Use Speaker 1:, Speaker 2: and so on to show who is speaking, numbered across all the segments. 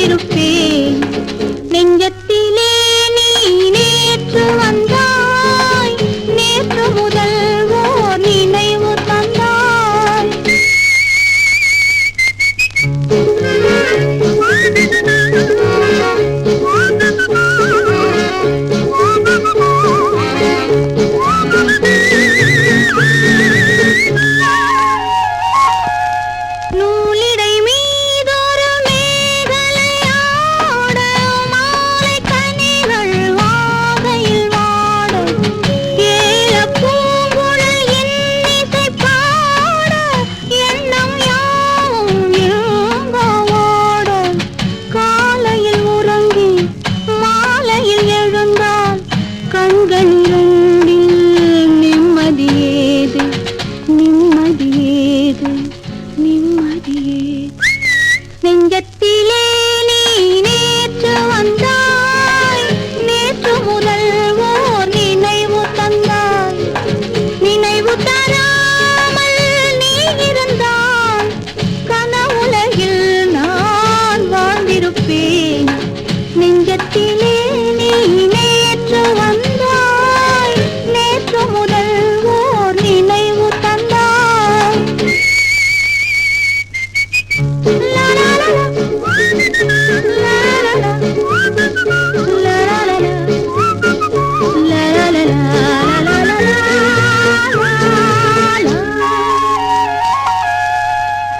Speaker 1: வாழ்ந்திருப்பேன். நெஞ்சத்திலே நீ நேற்று வந்தாய், நேற்று முதல் ஓர் நினைவு தந்தாய். நூலிடை மீதொரு மேகலையாட, மாலை கனிகள் வாகையில் வாட, ஏலப் பூங்குழல் இன்னிசை பாட, எண்ணம் யாவும் இன்ப ஓட. காலையில் உறங்கி மாலையில் எழுந்தால் கண்கள் இரண்டில் நிம்மதியேது, நிம்மதியேது, நிம்மதியேது. நெஞ்சத்திலே நீ நேற்று வந்தாய், நேற்று முதல் ஓர் நினைவு தந்தாய். நினைவு தராமல் நீ இருந்தால் கனவுலகில் நான் வாழ்ந்திருப்பேன். நெஞ்சத்திலே நீ நேற்று வந்தாய், நேற்று முதல் ஓர் நினைவு தந்தாய். லா லா லா லா லா லா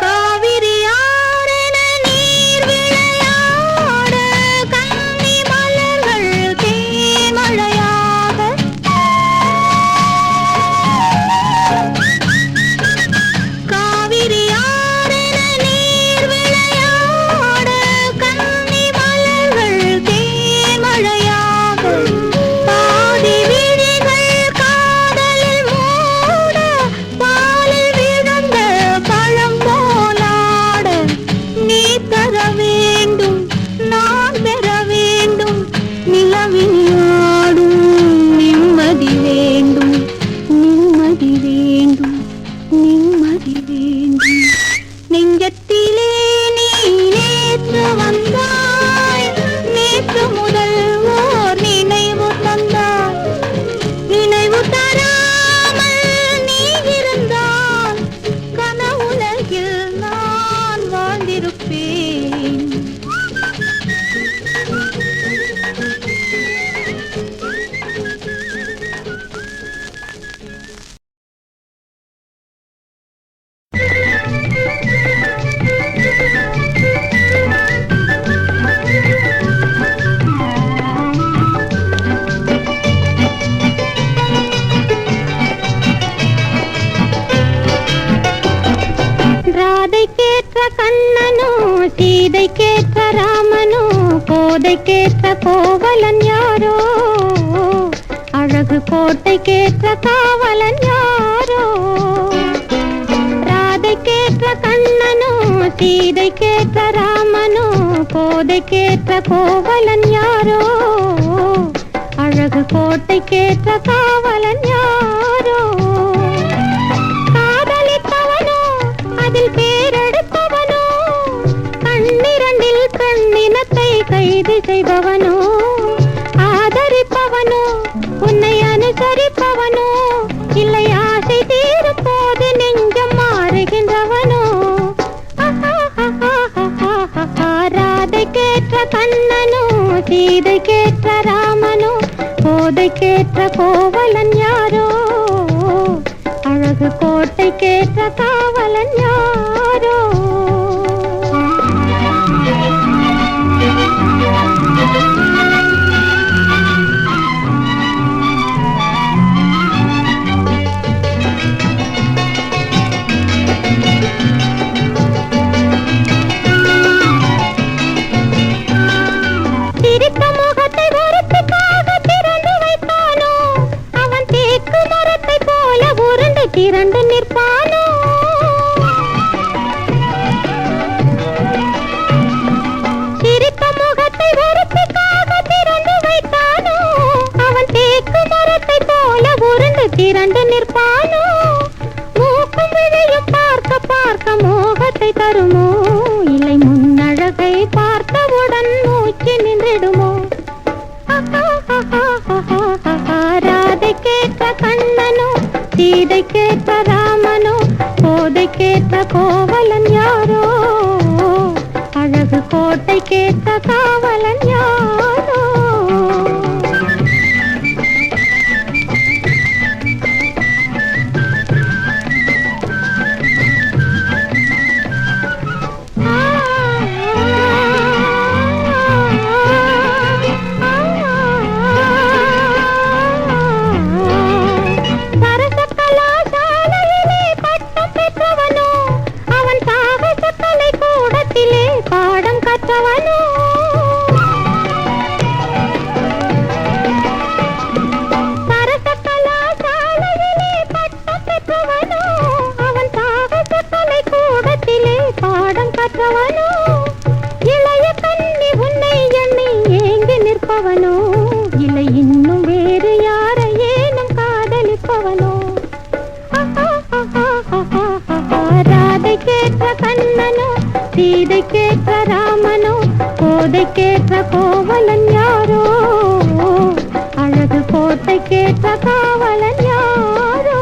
Speaker 1: காவிரி ஆறென நீர் விளையாட, கன்னி மலர்கள் தேமழையாக. காவிரி ஆறென நீர் விளையாட, கன்னி மலர்கள் தேமழையாக. பாதி விழிகள் காதலில் மூட, பாலில் விழுந்த பழம் போலாட. நீ தர வேண்டும், நான் பெற வேண்டும், நிலவில் ஆடும் நிம்மதி வேண்டும், நிம்மதி வேண்டும், நிம்மதி வேண்டும். நெஞ்சத்திலே நீ நேற்று வந்தாய், நேற்று முதல் ஓர் நினைவு தந்தாய். நினைவு தராமல் நீ இருந்தால் கனவுலகில் நான் வாழ்ந்திருப்பேன். ராதைக்கேற்ற கண்ணனோ, சீதைக்கேற்ற ராமனோ, கோதைக்கேற்ற கோவலன் யாரோ, அழகு கோட்டைக்கேற்ற காவலன் யாரோ. ராதைக்கேற்ற கண்ணனோ, சீதைக்கேற்ற ராமனோ, கோதைக்கேற்ற கோவலன் யாரோ, அழகு கோட்டைக்கேற்ற காவலன் யாரோ. காதலிப்பவனோ, அதில் பேரெடுப்பவனோ, கண்ணிரண்டில் கண்ணினத்தை கைது செய்பவனோ, ஆதரிப்பவனோ, உன்னை அனுசரிப்பவனோ, இல்லை ஆசை தீரும் போது நெஞ்சம் மாறுகின்றவனோ. ராதைக்கேற்ற கண்ணனோ, சீதைக்கேற்ற ராமனோ, கோதைக்கேற்ற கோவலன் யாரோ, அழகு கோட்டைக்கேற்ற காவலன் யாரோ. சிரித்த முகத்தை ஒருத்திக்காக திறந்து வைத்தானோ, அவன் தேக்கு மரத்தை போல உருண்டு திரண்டு நிற்பானோ. சிரித்த முகத்தை ஒருத்திக்காக திறந்து வைத்தானோ, அவன் தேக்கு மரத்தை போல உருண்டு திரண்டு நிற்பானோ. மூக்கும் விழியும் பார்க்க பார்க்க மோகத்தை தருமோ, இல்லை முன்னழகை பார்த்தவுடன் சீதைக்கேற்ற ராமனோ கோதைக்கேற்ற கோவலன் யாரோ அழகு கோட்டைக்கேற்ற காவலன் யாரோ பாடம் கற்றவனோ சரச கலாசாலையிலே பட்டம் பெற்றவனோ அவன் சாகச கலை கூடத்திலே பாடம் கற்றவனோ இளைய கண்ணி உன்னை எண்ணி ஏங்கி நிற்பவனோ இல்லை இன்னும் வேறு யாரை ஏனும் காதலிப்பவனோ ராதைக்கேற்ற கண்ணனோ சீதைக்கேற்ற ராமனோ கோதைக்கேற்ற கோவலன் யாரோ அழகு கோட்டைக்கேற்ற காவலன் யாரோ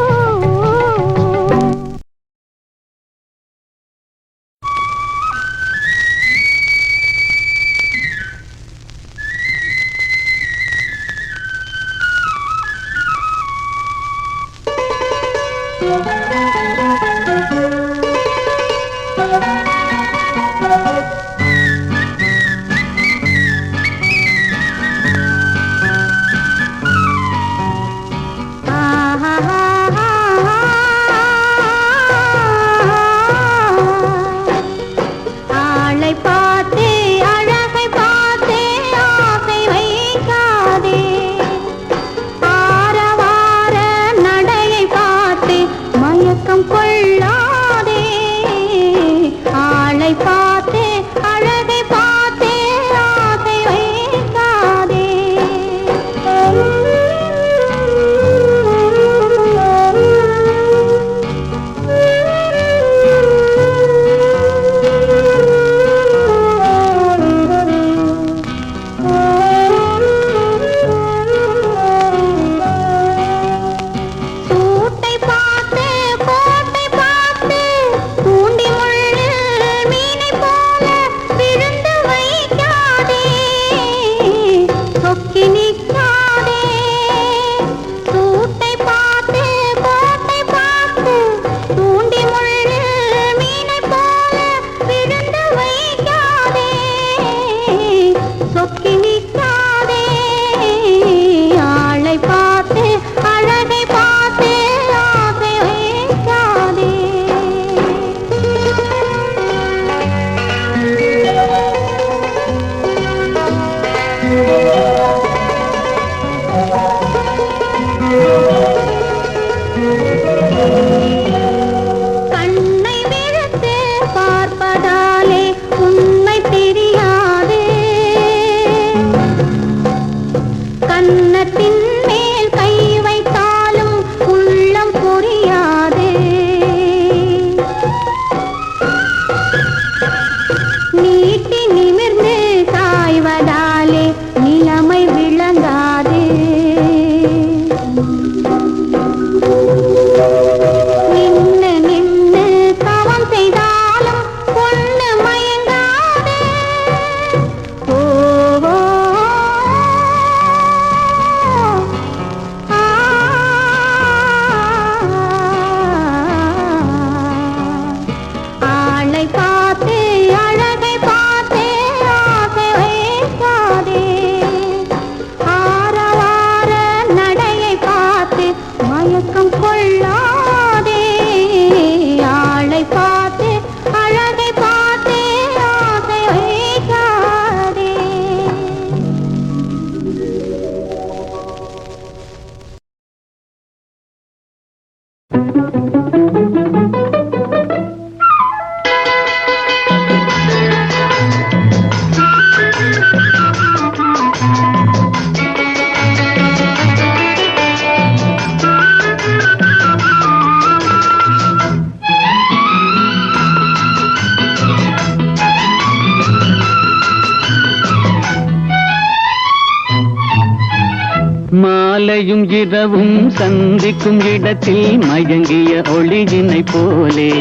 Speaker 2: மாலையும் இரவும் சந்திக்கும் இடத்தில் மயங்கிய ஒளியினை போலே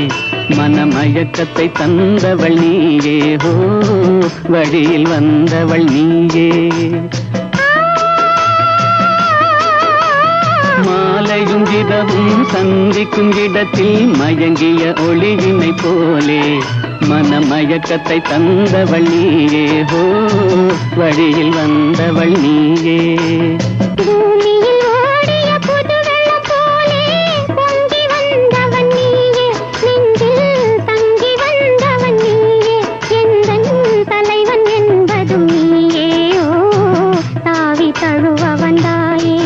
Speaker 2: மனமயக்கத்தை தந்தவள் நீயே ஹோ, வழியில் வந்தவள் நீயே. மாலையும் இரவும் சந்திக்கும் இடத்தில் மயங்கிய ஒளியினை போலே மனமயக்கத்தை தந்தவள் நீயே ஹோ, வழியில் வந்தவள் நீயே.
Speaker 1: பூமியில் ஓடிய புது வெள்ளம் போலே பொங்கி வந்தவன் நீயே, நெஞ்சில் தங்கி வந்தவன் நீயே, எந்தன் தலைவன் என்பதும் நீயே, ஓ தாவி தழுவ வந்தாயே.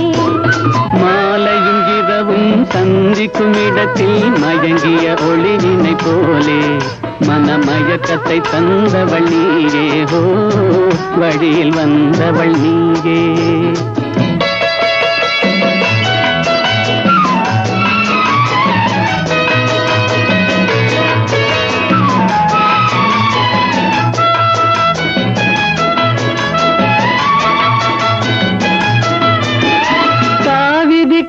Speaker 2: மாலையும் இரவும் சந்திக்கும் இடத்தில் மயங்கிய ஒளியினை போலே மனமயக்கத்தை தந்தவள் நீயே ஹோ, வழியில் வந்தவள் நீயே.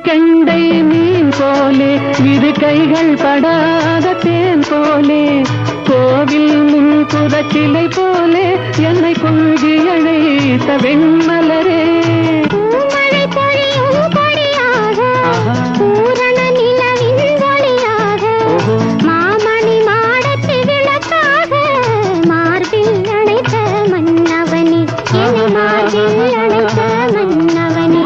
Speaker 2: கெண்டை மீன் போலே இரு கைகள் படாத தேன் போலே கோவில் முன்புற சிலை போலே என்னை கொள்கி அழைத்த வெண்மலரே.
Speaker 1: பூமழை பொழியும் பொழியாக, பூரண நிலவின் ஒளியாக, மாமணி மாடத்து விளக்காக, மார்பில் அணைத்த மன்னவனே, என்னை மார்பில் அணைத்த மன்னவனே.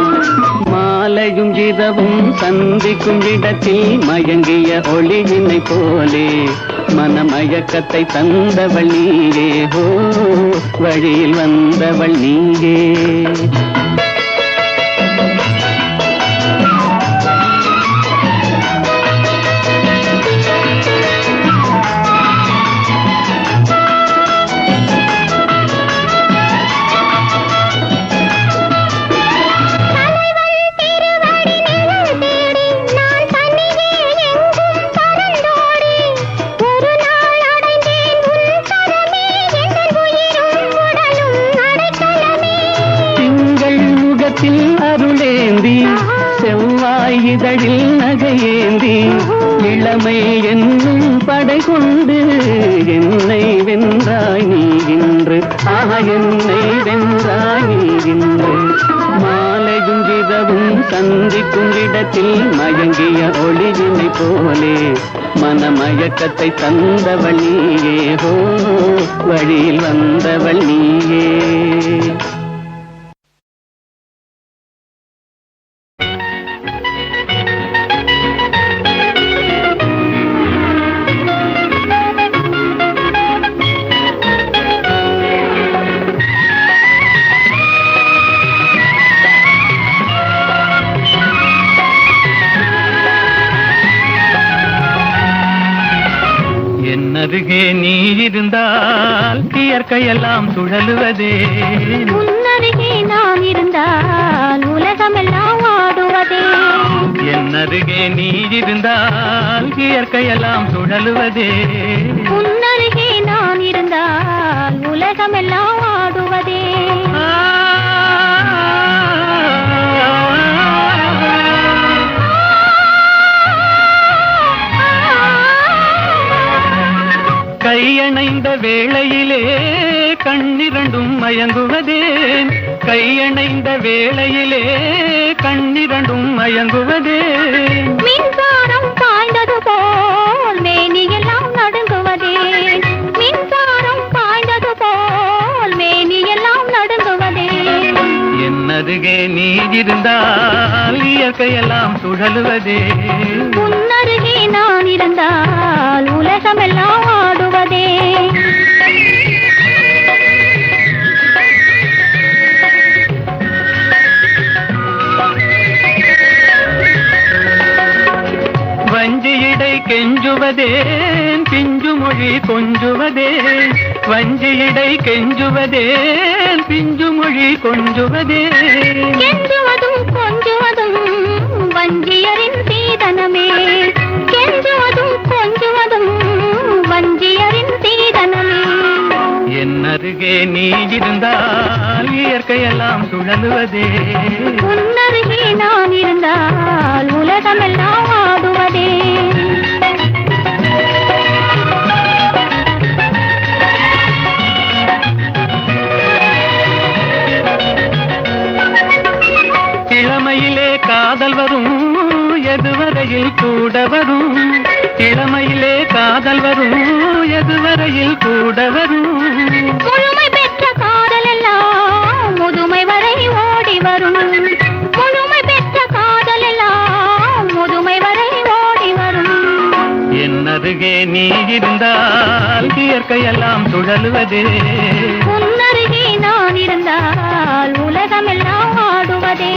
Speaker 2: மாலையும் இரவும் சந்திக்கும் இடத்தில் மயங்கிய ஒளியினை போலே மனமயக்கத்தை தந்தவள் நீயே ஹோ, வழியில் வந்தவள் நீயே. அருளேந்தி செவ்வாய் இதழில் நகையேந்தி இளமை என்னும் படை கொண்டு என்னை வென்றாய் நீ இன்று, என்னை வென்றாய் நீ இன்று. மாலையும் இரவும் சந்திக்கும் இடத்தில் மயங்கிய ஒளியினை போலே மனமயக்கத்தை தந்தவள் நீயே ஹோ, வழியில் வந்தவள் நீயே. அருகே நீ இருந்தால் இயற்கையெல்லாம் சுழலுவதே,
Speaker 1: உன்னருகே நான் இருந்தால் உலகமெல்லாம் ஆடுவதே.
Speaker 2: என் அருகே நீ இருந்தால் இயற்கையெல்லாம் சுழலுவதே,
Speaker 1: உன்னருகே நான் இருந்தால் உலகமெல்லாம் ஆடுவதே.
Speaker 2: கையணைந்த வேளையிலே கண்ணிரண்டும் மயங்குவதேன், கையணைந்த வேளையிலே கண்ணிரண்டும் மயங்குவதேன்.
Speaker 1: மின்சாரம் பாய்ந்தது போல் மேனியெல்லாம் நடுங்குவதேன், மின்சாரம் பாய்ந்தது போல் மேனியெல்லாம் நடுங்குவதேன்.
Speaker 2: என் அருகே நீ இருந்தால் இயற்கையெல்லாம் சுழலுவதே,
Speaker 1: உன்னருகே நான் இருந்தால் உலகமெல்லாம் ஆடுவதே.
Speaker 2: வஞ்சியிடை கெஞ்சுவதேன் பிஞ்சு மொழி கொஞ்சுவதேன், வஞ்சியிடை கெஞ்சுவதேன் பிஞ்சு மொழி கொஞ்சுவதேன்.
Speaker 1: கெஞ்சுவதும் கொஞ்சுவதும் வஞ்சியரின் சீதனமே, கெஞ்சுவதும் கொஞ்சுவதும் வஞ்சியரின் சீதனமே.
Speaker 2: என் என்னருகே நீ இருந்தால் இயற்கையெல்லாம் சுழலுவதே.
Speaker 1: உன்னருகே நான் இருந்தால் உலகமெல்லாம் ஆடுவதே.
Speaker 2: இளமையிலே காதல் வரும், எதுவரையில் கூட வரும். இளமையிலே காதல் வரும், எதுவரையில் கூட வரும்.
Speaker 1: முழுமை பெற்ற காதல் எல்லாம் முதுமை வரை ஓடி வரும். முழுமை பெற்ற காதல் எல்லாம் முதுமை வரை ஓடி வரும்.
Speaker 2: என்னருகே நீ இருந்தால் இயற்கையெல்லாம் சுழலுவதே.
Speaker 1: உன்னருகே நான் இருந்தால் உலகமெல்லாம் ஆடுவதே.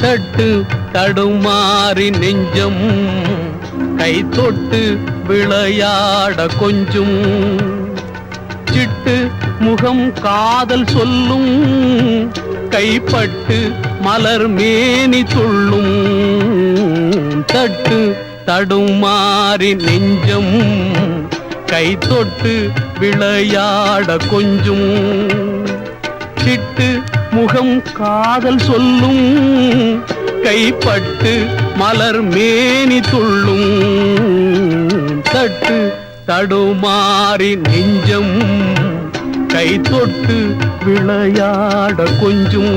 Speaker 2: தட்டு தடுமாறி நெஞ்சம் கை தொட்டு விளையாட கொஞ்சும். சிட்டு முகம் காதல் சொல்லும், கைப்பட்டு மலர் மேனி துள்ளும். தட்டு தடுமாறி நெஞ்சம் கை தொட்டு விளையாட கொஞ்சும். சிட்டு முகம் காதல் சொல்லும், கைப்பட்டு மலர் மேனி துள்ளும். தட்டு தடுமாறி நெஞ்சம் கை தொட்டு விளையாட கொஞ்சும்.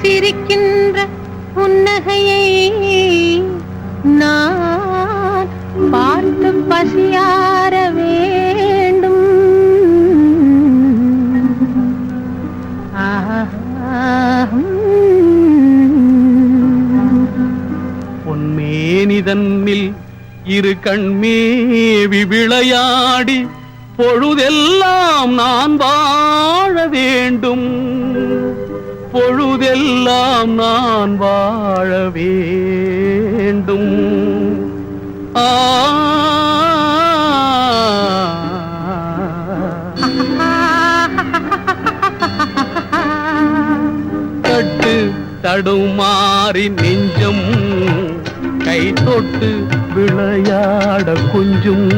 Speaker 1: சிரிக்கின்ற புன்னகையை நான் பார்த்து பசியார வேண்டும்.
Speaker 2: பொன்மேனிதன்னில் இரு கண்மேவி விளையாடி பொழுதெல்லாம் நான் வாழ வேண்டும். பொழுதெல்லாம் நான் வாழ வேண்டும். தட்டு தடுமாறி நெஞ்சம் கை தொட்டு விளையாட கொஞ்சும்.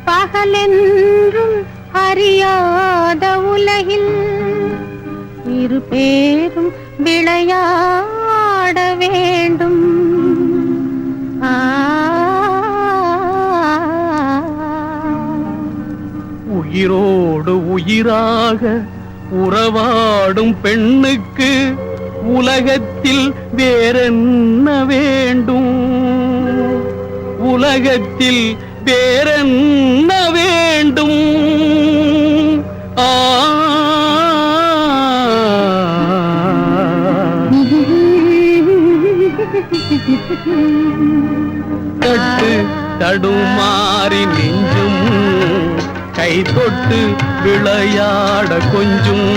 Speaker 1: பகலென்றும் அறியாத உலகில் இரு பேரும் விளையாட வேண்டும்.
Speaker 2: உயிரோடு உயிராக உறவாடும் பெண்ணுக்கு உலகத்தில் வேறென்ன வேண்டும்? உலகத்தில் வேறென்ன வேண்டும்? தட்டு தடுமாறி நெஞ்சும் கை தொட்டு விளையாட கொஞ்சும்.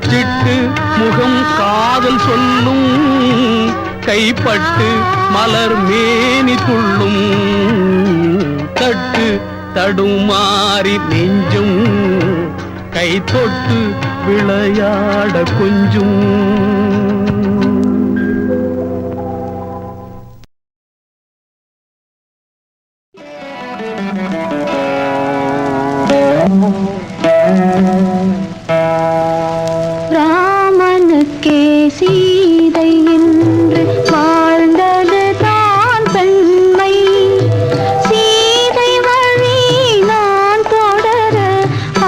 Speaker 2: சிட்டு முகம் காதல் சொல்லும், கைப்பட்டு மலர் மேனி துள்ளும். தட்டு தடுமாறி நெஞ்சும் கை கை தொட்டு விளையாட கொஞ்சும்.
Speaker 1: ராமனுக்கே சீதை என்று வாழ்ந்தது தான் பெண்மை. சீதை வழி நான் தொடர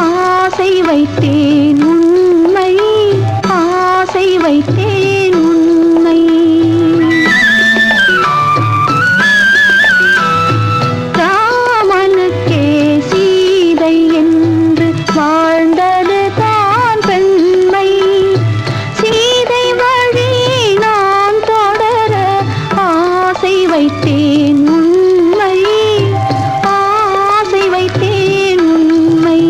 Speaker 1: ஆசை வைத்தேன் உண்மை, ஆசை வைத்தேன் உண்மை. ராமனுக்கே சீதை என்று வாழ்ந்தது தான் பெண்மை. சீதை வழி நான் தொடர ஆசை வைத்தேன் உண்மை, ஆசை வைத்தேன் உண்மை.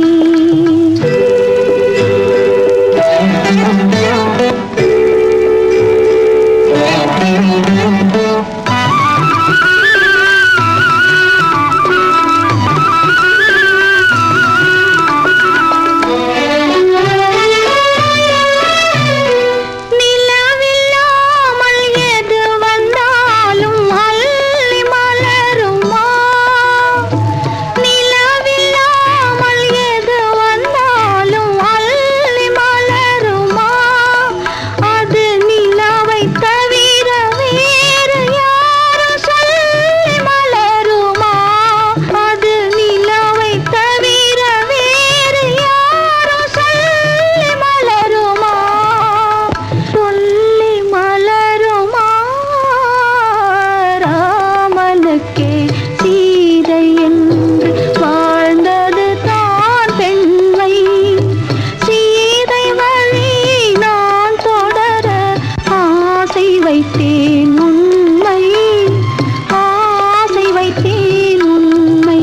Speaker 1: நிலவில்லாமல் எது வந்தாலும் அள்ளி மலருமா? நிலவில்லாமல் எது வந்தாலும் அள்ளி மலருமா? அது நிலவை தவிர வேறு யாரும் சொல்லி மலருமா? அது நிலவை தவிர வேறு யாரும் சொல்லி மலருமா? சொல்லி மலருமா? ராமனுக்கே சீதை என்று வாழ்ந்தது தான் பெண்மை. சீதை வழி நான் தொடர ஆசை வைத்தேன் உண்மை, ஆசை வைத்தேன் உண்மை.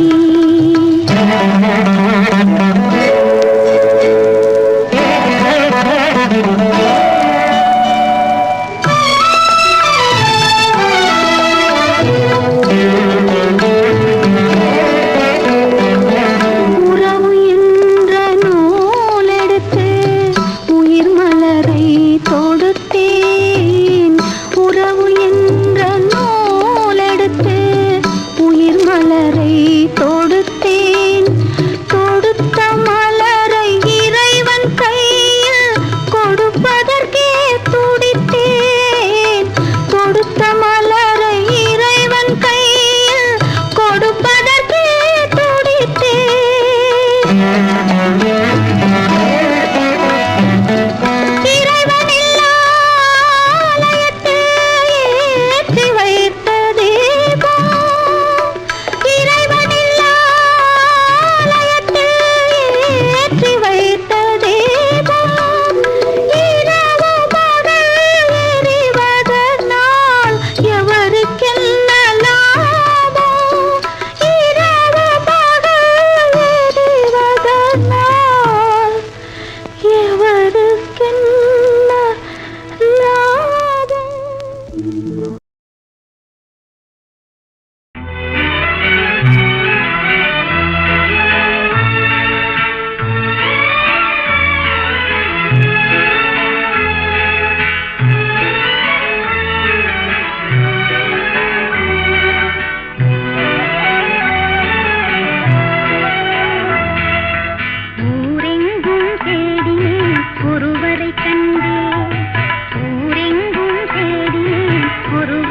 Speaker 1: உறவு என்ற நூலெடுத்து உயிர் மலரை தொடுத்தேன். உறவு என்ற நூலெடுத்து உயிர் மலரை தொடுத்தேன். தொடுத்த மலரை இறைவன் கையில் கொடுப்பதற்கே துடித்தேன். தொடுத்த மலரை இறைவன் கையில் கொடுப்பதற்கே துடித்தேன். இறைவனில்லா ஆலயத்தில் ஏற்றி வைத்த தீபம். இறைவனில்லா ஆலயத்தில் ஏற்றி வைத்த தீபம். இரவு பகல் எரிவதனால் எவருக்கென்ன லாபம்? இரவு பகல் எரிவதனால் எவருக்கென்ன லாபம்? ஊரெங்கும் தேடினேன் ஒருவரை கண்டேன். ஊரெங்கும் தேடினேன் ஒருவரை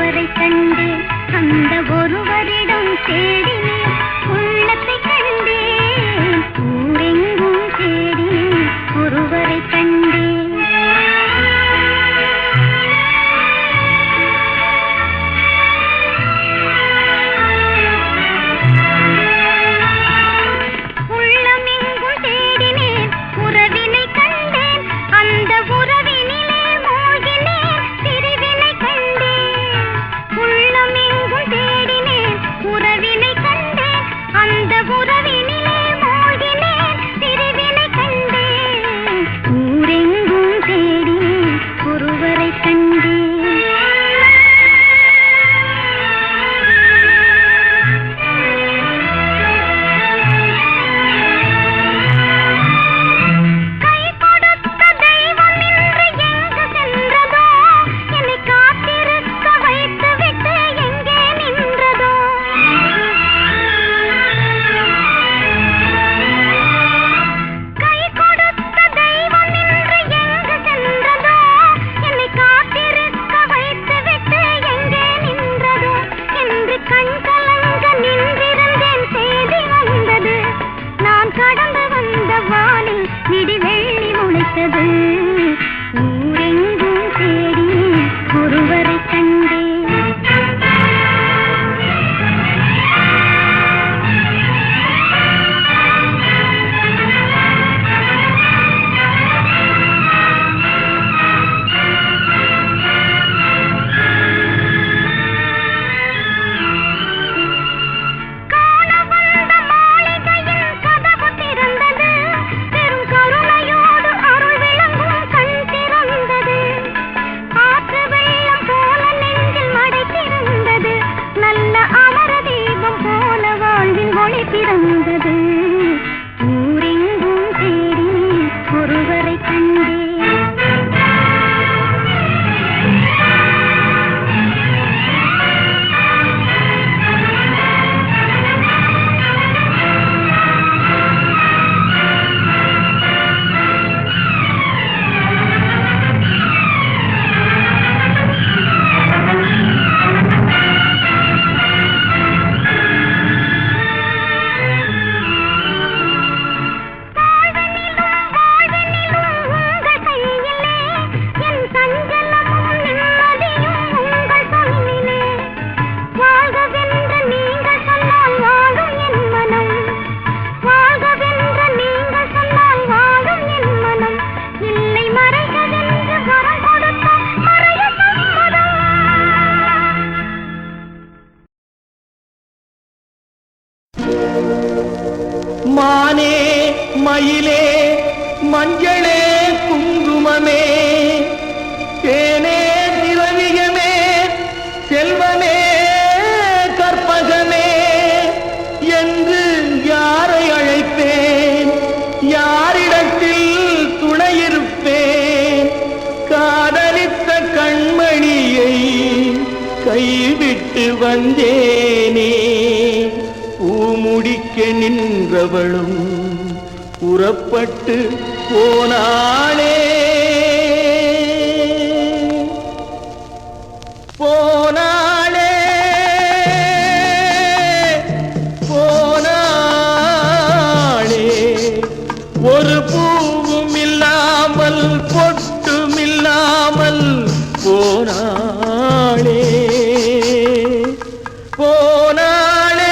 Speaker 2: விட்டு வந்தேனே பூ முடிக்க நின்றவளும் புறப்பட்டு போனாளே போனாளே போனாளே ஒரு பூவும் இல்லாமல் பொட்டும் இல்லாமல் போனாளே போனாளே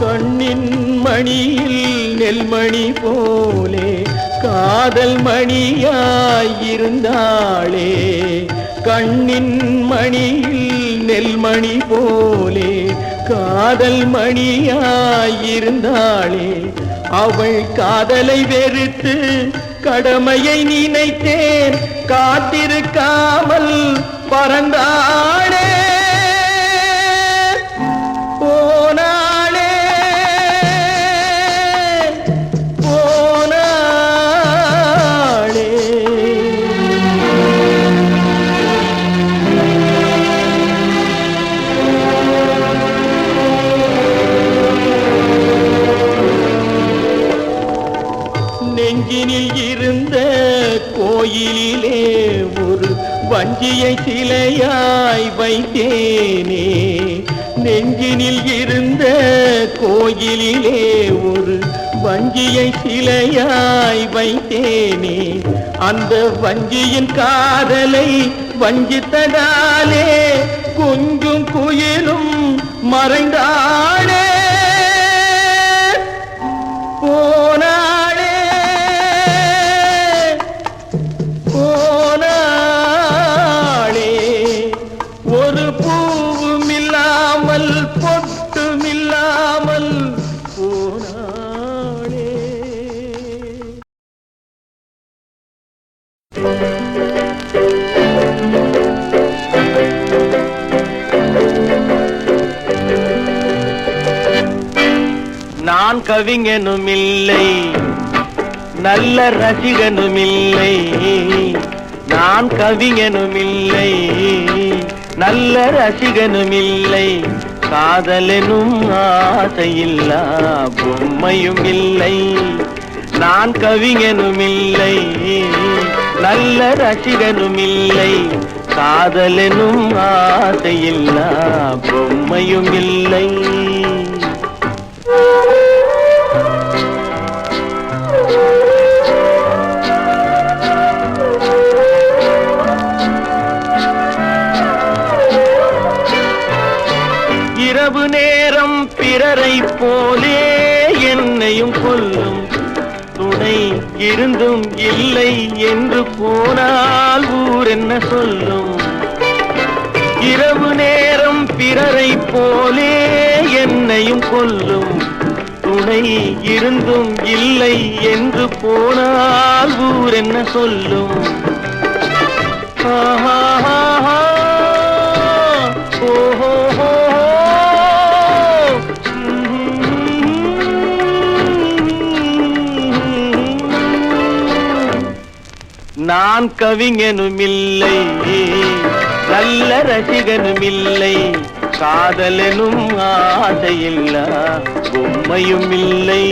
Speaker 2: கண்ணின் மணியில் நெல்மணி போலே காதல் மணியாயிருந்தாளே கண்ணின் மணியில் நெல்மணி போலே காதல் மணியாயிருந்தாளே அவள் காதலை வெறுத்து கடமையை நினைத்தேன் காத்திருக்காமல் பறந்தாளே போனாளே போனாளே நெஞ்சினில் இருந்த கோயிலிலே ஒரு வஞ்சியை சிலையாய் வைத்தேனே நெஞ்சினில் இருந்த கோயிலிலே ஒரு வஞ்சியை சிலையாய் வைத்தேனே அந்த வஞ்சியின் காதலை வஞ்சித்ததாலே கொஞ்சம் குயிலும் மறைந்தாளே போனாளே போனாளே ஒரு பூவும் இல்லாமல் பொட்டும் இல்லாமல் போனாளே நான் கவிஞனும் இல்லை நல்ல ரசிகனும் இல்லை நான் கவிஞனும் இல்லை நல்ல ரசிகனும் இல்லை காதலெனும் ஆசையில்லா பொம்மையும் இல்லை நான் கவிஞனும் இல்லை நல்ல ரசிகனும் இல்லை காதலெனும் ஆசையில்லா பொம்மையும் இல்லை இரவு நேரம் பிறரை போலே என்னையும் கொல்லும் துணை இருந்தும் இல்லை என்று போனால் ஊர் என்ன சொல்லும் இரவு நேரம் பிறரை போலே என்னையும் கொல்லும் துணை இருந்தும் இல்லை என்று போனால் ஊர் என்ன சொல்லும் ஆஹா ஓஹோ நான் கவிஞனும் இல்லை நல்ல ரசிகனும் இல்லை காதலெனும் ஆசையில்லா பொம்மையும் இல்லை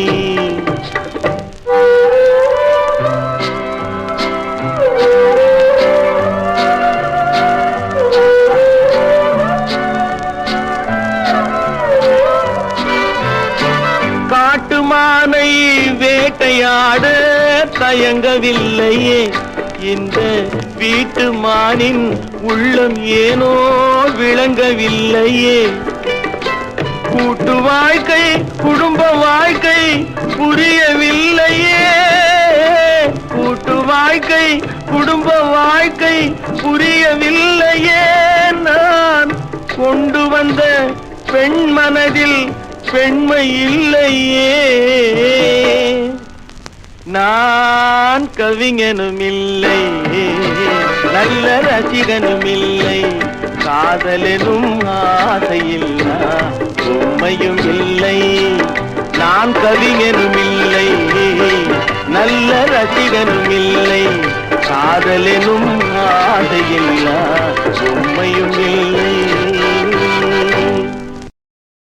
Speaker 2: காட்டுமானை வேட்டையாட தயங்கவில்லையே இந்த வீட்டு மானின் உள்ளம் ஏனோ விளங்கவில்லையே கூட்டு வாழ்க்கை குடும்ப வாழ்க்கை புரியவில்லையே கூட்டு வாழ்க்கை குடும்ப வாழ்க்கை புரியவில்லையே நான் வந்த பெண் மனதில் பெண்மை இல்லையே. நான் கவிஞனும் இல்லை, நல்ல ரசிகனும் இல்லை, காதலெனும் ஆசையில்லா உண்மையும் இல்லை. நான் கவிஞனும் இல்லை, நல்ல ரசிகனும் இல்லை, காதலெனும் ஆசையில்லா உண்மையும் இல்லை.